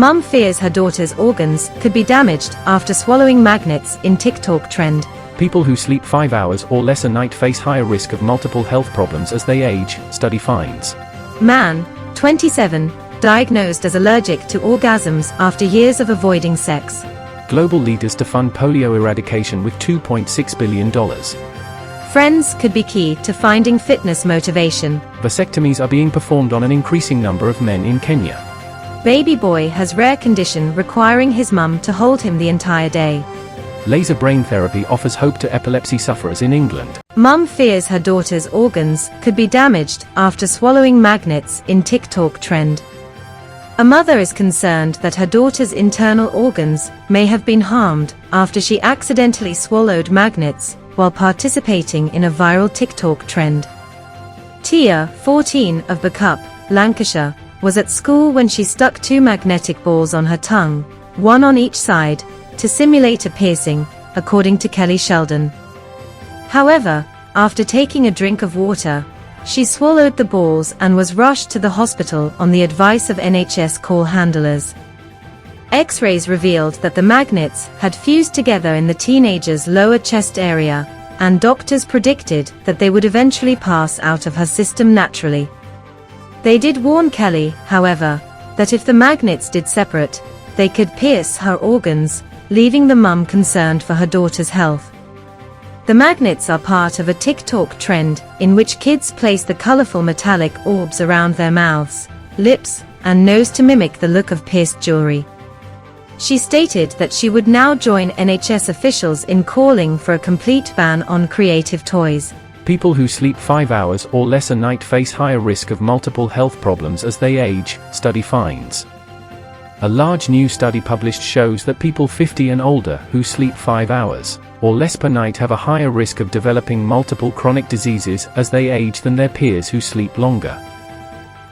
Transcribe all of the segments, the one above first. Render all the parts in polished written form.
Mum fears her daughter's organs could be damaged after swallowing magnets in TikTok trend. People who sleep 5 hours or less a night face higher risk of multiple health problems as they age, study finds. Man, 27, diagnosed as allergic to orgasms after years of avoiding sex. Global leaders to fund polio eradication with $2.6 billion. Friends could be key to finding fitness motivation. Vasectomies are being performed on an increasing number of men in Kenya. Baby boy has rare condition requiring his mum to hold him the entire day. Laser brain therapy offers hope to epilepsy sufferers in England. Mum fears her daughter's organs could be damaged after swallowing magnets in TikTok trend. A mother is concerned that her daughter's internal organs may have been harmed after she accidentally swallowed magnets while participating in a viral TikTok trend. Tia, 14, of Buckup, Lancashire, was at school when she stuck 2 magnetic balls on her tongue, one on each side, to simulate a piercing, according to Kelly Sheldon. However, after taking a drink of water, she swallowed the balls and was rushed to the hospital on the advice of NHS call handlers. X-rays revealed that the magnets had fused together in the teenager's lower chest area, and doctors predicted that they would eventually pass out of her system naturally. They did warn Kelly, however, that if the magnets did separate, they could pierce her organs, leaving the mum concerned for her daughter's health. The magnets are part of a TikTok trend in which kids place the colorful metallic orbs around their mouths, lips, and nose to mimic the look of pierced jewelry. She stated that she would now join NHS officials in calling for a complete ban on creative toys. People who sleep 5 hours or less a night face higher risk of multiple health problems as they age, study finds. A large new study published shows that people 50 and older who sleep 5 hours or less per night have a higher risk of developing multiple chronic diseases as they age than their peers who sleep longer.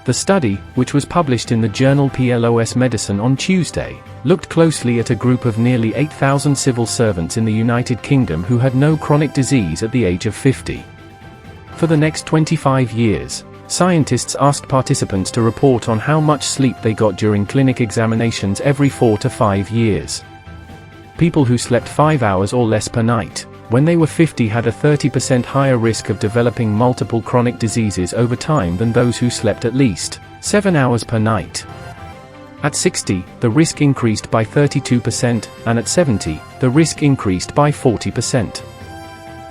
The study, which was published in the journal PLOS Medicine on Tuesday, looked closely at a group of nearly 8,000 civil servants in the United Kingdom who had no chronic disease at the age of 50. For the next 25 years, scientists asked participants to report on how much sleep they got during clinic examinations every 4 to 5 years. People who slept 5 hours or less per night, when they were 50, had a 30% higher risk of developing multiple chronic diseases over time than those who slept at least 7 hours per night. At 60, the risk increased by 32%, and at 70, the risk increased by 40%.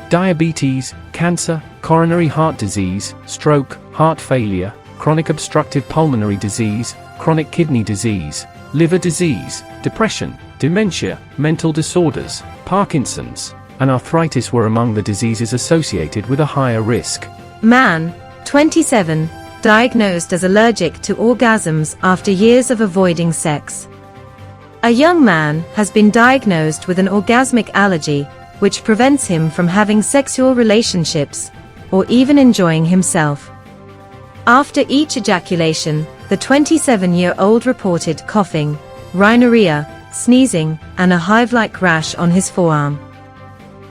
Diabetes, cancer, coronary heart disease, stroke, heart failure, chronic obstructive pulmonary disease, chronic kidney disease, liver disease, depression, dementia, mental disorders, Parkinson's, and arthritis were among the diseases associated with a higher risk. Man, 27, diagnosed as allergic to orgasms after years of avoiding sex. A young man has been diagnosed with an orgasmic allergy, which prevents him from having sexual relationships, or even enjoying himself. After each ejaculation, the 27-year-old reported coughing, rhinorrhea, sneezing, and a hive-like rash on his forearm.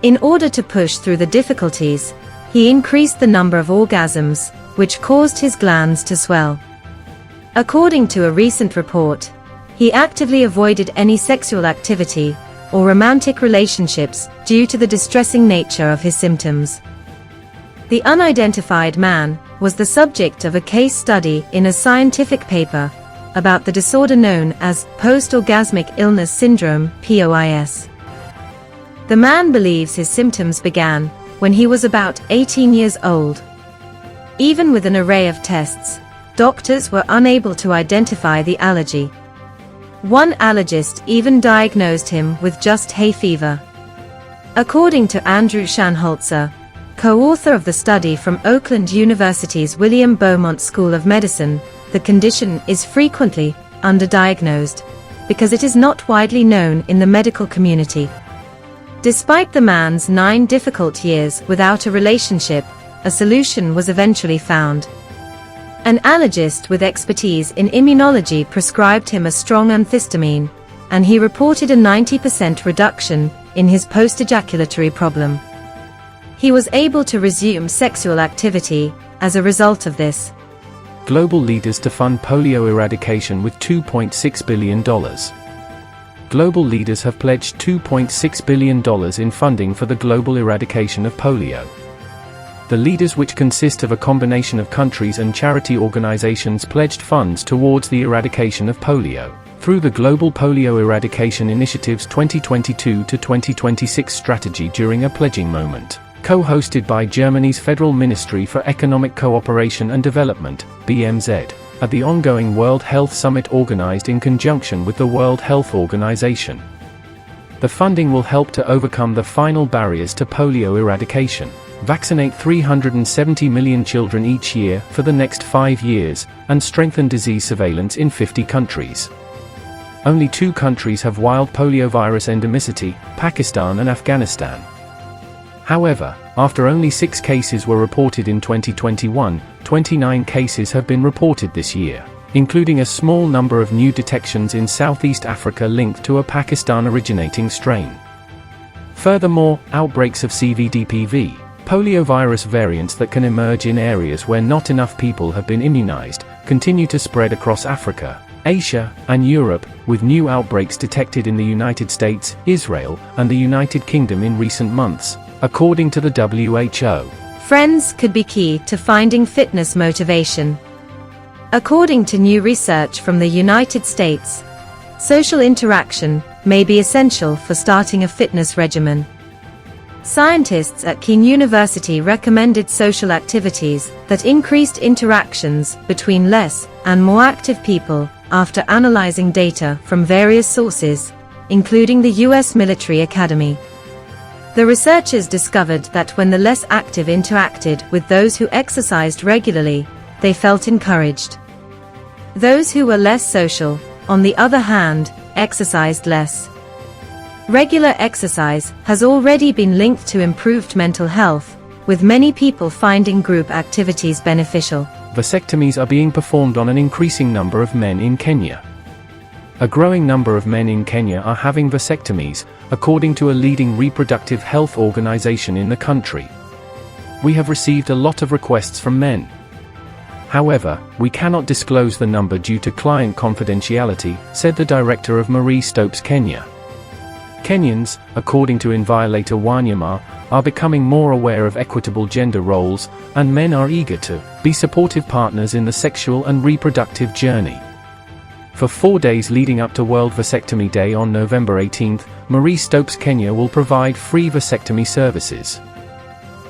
In order to push through the difficulties, he increased the number of orgasms, which caused his glands to swell. According to a recent report, he actively avoided any sexual activity or romantic relationships due to the distressing nature of his symptoms. The unidentified man was the subject of a case study in a scientific paper about the disorder known as post-orgasmic illness syndrome, POIS. The man believes his symptoms began when he was about 18 years old. Even with an array of tests, doctors were unable to identify the allergy. One allergist even diagnosed him with just hay fever. According to Andrew Shanholzer, co-author of the study from Oakland University's William Beaumont School of Medicine, the condition is frequently underdiagnosed because it is not widely known in the medical community. Despite the man's 9 difficult years without a relationship, a solution was eventually found. An allergist with expertise in immunology prescribed him a strong antihistamine, and he reported a 90% reduction in his post-ejaculatory problem. He was able to resume sexual activity as a result of this. Global leaders to fund polio eradication with $2.6 billion. Global leaders have pledged $2.6 billion in funding for the global eradication of polio. The leaders, which consist of a combination of countries and charity organizations, pledged funds towards the eradication of polio through the Global Polio Eradication Initiative's 2022 to 2026 strategy during a pledging moment, co-hosted by Germany's Federal Ministry for Economic Cooperation and Development, BMZ, at the ongoing World Health Summit organized in conjunction with the World Health Organization. The funding will help to overcome the final barriers to polio eradication, vaccinate 370 million children each year for the next 5 years, and strengthen disease surveillance in 50 countries. Only 2 countries have wild poliovirus endemicity, Pakistan and Afghanistan. However, after only 6 cases were reported in 2021, 29 cases have been reported this year, including a small number of new detections in Southeast Africa linked to a Pakistan-originating strain. Furthermore, outbreaks of CVDPV, poliovirus variants that can emerge in areas where not enough people have been immunized, continue to spread across Africa, Asia, and Europe, with new outbreaks detected in the United States, Israel, and the United Kingdom in recent months, according to the WHO. Friends could be key to finding fitness motivation. According to new research from the United States, social interaction may be essential for starting a fitness regimen. Scientists at Kean University recommended social activities that increased interactions between less and more active people after analyzing data from various sources, including the US Military Academy. The researchers discovered that when the less active interacted with those who exercised regularly, they felt encouraged. Those who were less social, on the other hand, exercised less. Regular exercise has already been linked to improved mental health, with many people finding group activities beneficial. Vasectomies are being performed on an increasing number of men in Kenya. A growing number of men in Kenya are having vasectomies, according to a leading reproductive health organization in the country. We have received a lot of requests from men. However, we cannot disclose the number due to client confidentiality, said the director of Marie Stopes Kenya. Kenyans, according to Inviolator Wanyama, are becoming more aware of equitable gender roles, and men are eager to be supportive partners in the sexual and reproductive journey. For 4 days leading up to World Vasectomy Day on November 18, Marie Stopes Kenya will provide free vasectomy services.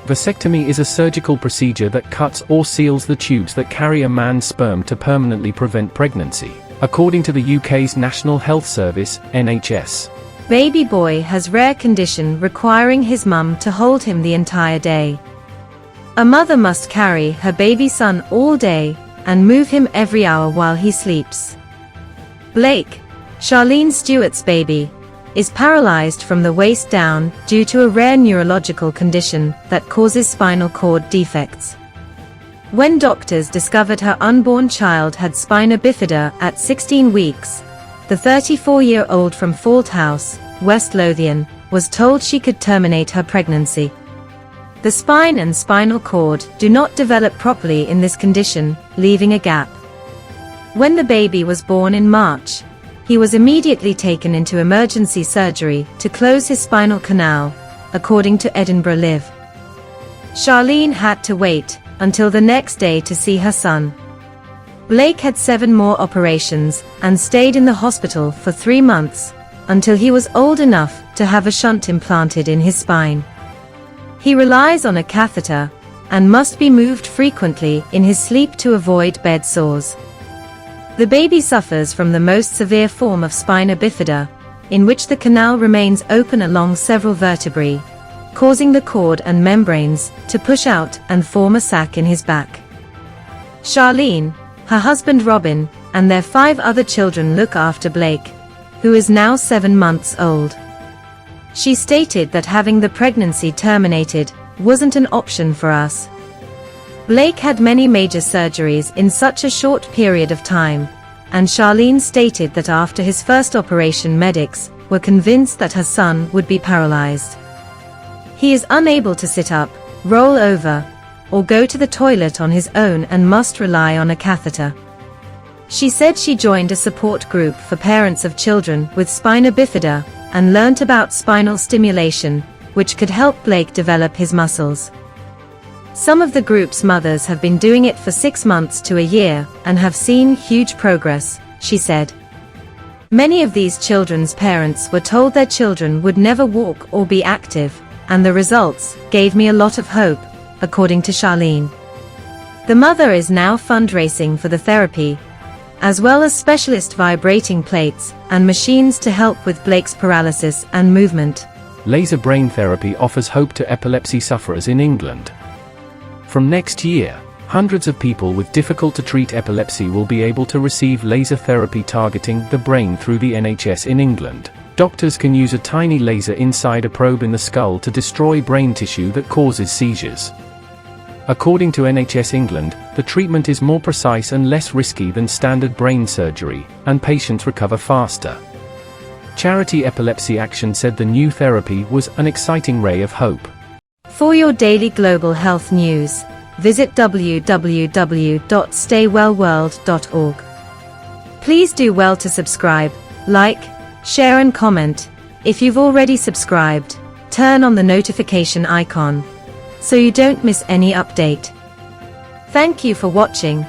Vasectomy is a surgical procedure that cuts or seals the tubes that carry a man's sperm to permanently prevent pregnancy, according to the UK's National Health Service, NHS. Baby boy has rare condition requiring his mum to hold him the entire day. A mother must carry her baby son all day and move him every hour while he sleeps. Blake, Charlene Stewart's baby, is paralyzed from the waist down due to a rare neurological condition that causes spinal cord defects. When doctors discovered her unborn child had spina bifida at 16 weeks, the 34-year-old from Falt House, West Lothian, was told she could terminate her pregnancy. The spine and spinal cord do not develop properly in this condition, leaving a gap. When the baby was born in March, he was immediately taken into emergency surgery to close his spinal canal, according to Edinburgh Live. Charlene had to wait until the next day to see her son. Blake had 7 more operations and stayed in the hospital for 3 months, until he was old enough to have a shunt implanted in his spine. He relies on a catheter and must be moved frequently in his sleep to avoid bed sores. The baby suffers from the most severe form of spina bifida, in which the canal remains open along several vertebrae, causing the cord and membranes to push out and form a sac in his back. Charlene, her husband Robin, and their 5 other children look after Blake, who is now 7 months old. She stated that having the pregnancy terminated wasn't an option for us. Blake had many major surgeries in such a short period of time, and Charlene stated that after his first operation medics were convinced that her son would be paralyzed. He is unable to sit up, roll over, or go to the toilet on his own and must rely on a catheter. She said she joined a support group for parents of children with spina bifida and learnt about spinal stimulation, which could help Blake develop his muscles. Some of the group's mothers have been doing it for 6 months to a year and have seen huge progress, she said. Many of these children's parents were told their children would never walk or be active, and the results gave me a lot of hope, according to Charlene. The mother is now fundraising for the therapy, as well as specialist vibrating plates and machines to help with Blake's paralysis and movement. Laser brain therapy offers hope to epilepsy sufferers in England. From next year, hundreds of people with difficult-to-treat epilepsy will be able to receive laser therapy targeting the brain through the NHS in England. Doctors can use a tiny laser inside a probe in the skull to destroy brain tissue that causes seizures. According to NHS England, the treatment is more precise and less risky than standard brain surgery, and patients recover faster. Charity Epilepsy Action said the new therapy was an exciting ray of hope. For your daily global health news, visit www.StayWellWorld.org. Please do well to subscribe, like, share and comment. If you've already subscribed, turn on the notification icon so you don't miss any update. Thank you for watching.